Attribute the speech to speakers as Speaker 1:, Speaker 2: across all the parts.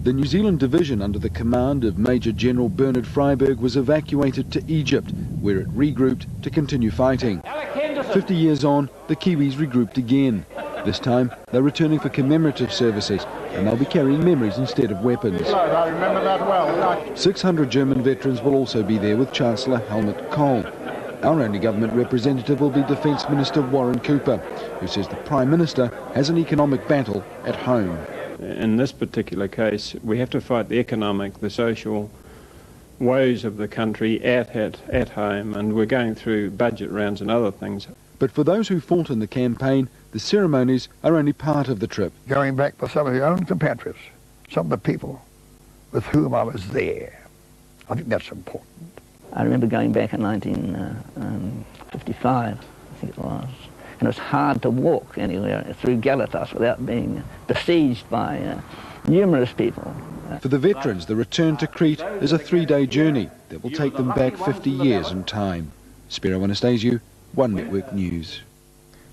Speaker 1: The New Zealand division under the command of Major General Bernard Freiberg was evacuated to Egypt, where it regrouped to continue fighting. 50 years on, the Kiwis regrouped again. This time, they're returning for commemorative services, and they'll be carrying memories instead of weapons.
Speaker 2: I remember that well.
Speaker 1: 600 German veterans will also be there with Chancellor Helmut Kohl. Our only government representative will be Defence Minister Warren Cooper, who says the Prime Minister has an economic battle at home.
Speaker 3: In this particular case, we have to fight the economic, the social woes of the country at home, and we're going through budget rounds and other things.
Speaker 1: But for those who fought in the campaign, the ceremonies are only part of the trip.
Speaker 2: Going back for some of your own compatriots, some of the people with whom I was there. I think that's important.
Speaker 4: I remember going back in 1955, I think it was, and it was hard to walk anywhere through Galatas without being besieged by numerous people.
Speaker 1: For the veterans, the return to Crete is a 3-day journey that will take them back 50 years in time. Spiro Anastasiou, One Network News.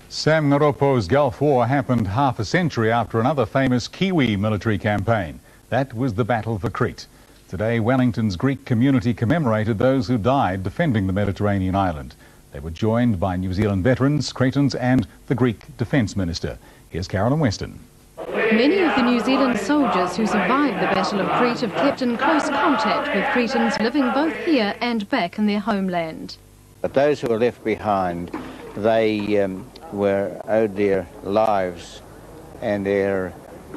Speaker 5: Sam Ngaropo's Gulf War happened half a century after another famous Kiwi military campaign. That was the Battle for Crete. Today, Wellington's Greek community commemorated those who died defending the Mediterranean island. They were joined by New Zealand veterans, Cretans and the Greek Defence Minister. Here's Carolyn Weston.
Speaker 6: Many of the New Zealand soldiers who survived the Battle of Crete have kept in close contact with Cretans living both here and back in their homeland.
Speaker 7: But those who were left behind, they were owed their lives and their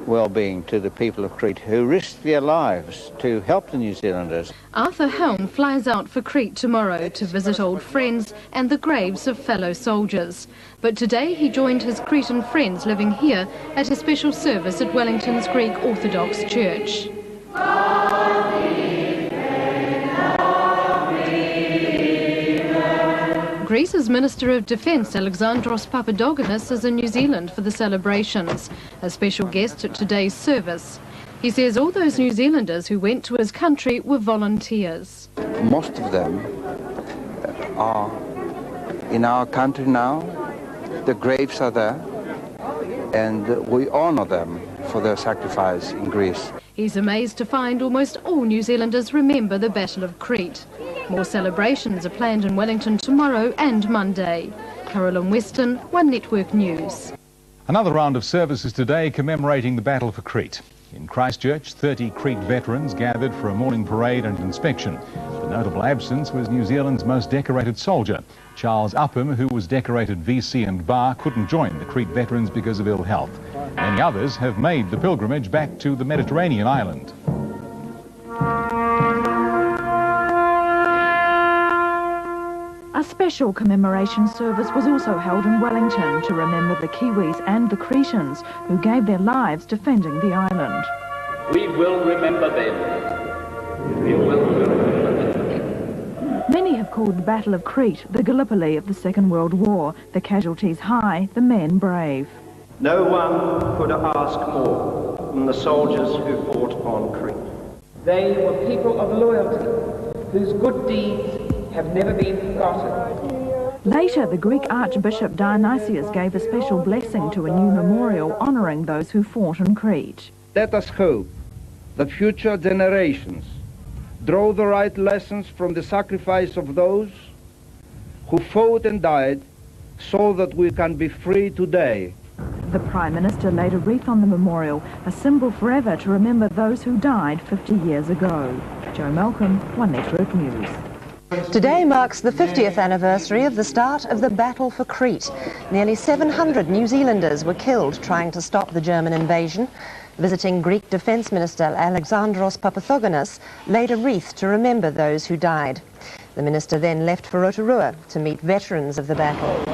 Speaker 7: well-being to the people of Crete, who risked their lives to help the New Zealanders.
Speaker 6: Arthur Helm flies out for Crete tomorrow to visit old friends and the graves of fellow soldiers. But today he joined his Cretan friends living here at a special service at Wellington's Greek Orthodox Church. Greece's Minister of Defence, Alexandros Papadopoulos, is in New Zealand for the celebrations, a special guest at today's service. He says all those New Zealanders who went to his country were volunteers.
Speaker 7: Most of them are in our country now. The graves are there, and we honour them for their sacrifice in Greece.
Speaker 6: He's amazed to find almost all New Zealanders remember the Battle of Crete. More celebrations are planned in Wellington tomorrow and Monday. Carolyn Weston, One Network News.
Speaker 5: Another round of services today commemorating the Battle for Crete. In Christchurch, 30 Crete veterans gathered for a morning parade and inspection. The notable absence was New Zealand's most decorated soldier. Charles Upham, who was decorated VC and Bar, couldn't join the Crete veterans because of ill health. Many others have made the pilgrimage back to the Mediterranean island.
Speaker 8: A special commemoration service was also held in Wellington to remember the Kiwis and the Cretans who gave their lives defending the island.
Speaker 9: We will remember them. We will remember them.
Speaker 8: Many have called the Battle of Crete the Gallipoli of the Second World War, the casualties high, the men brave.
Speaker 9: No one could ask more than the soldiers who fought on Crete.
Speaker 10: They were people of loyalty, whose good deeds have never been forgotten.
Speaker 8: Later, the Greek Archbishop Dionysius gave a special blessing to a new memorial honouring those who fought in Crete.
Speaker 11: Let us hope that future generations draw the right lessons from the sacrifice of those who fought and died so that we can be free today.
Speaker 8: The Prime Minister laid a wreath on the memorial, a symbol forever to remember those who died 50 years ago. Jo Malcolm, One Network News.
Speaker 12: Today marks the 50th anniversary of the start of the Battle for Crete. Nearly 700 New Zealanders were killed trying to stop the German invasion. Visiting Greek Defence Minister Alexandros Papadopoulos laid a wreath to remember those who died. The minister then left for Rotorua to meet veterans of the battle.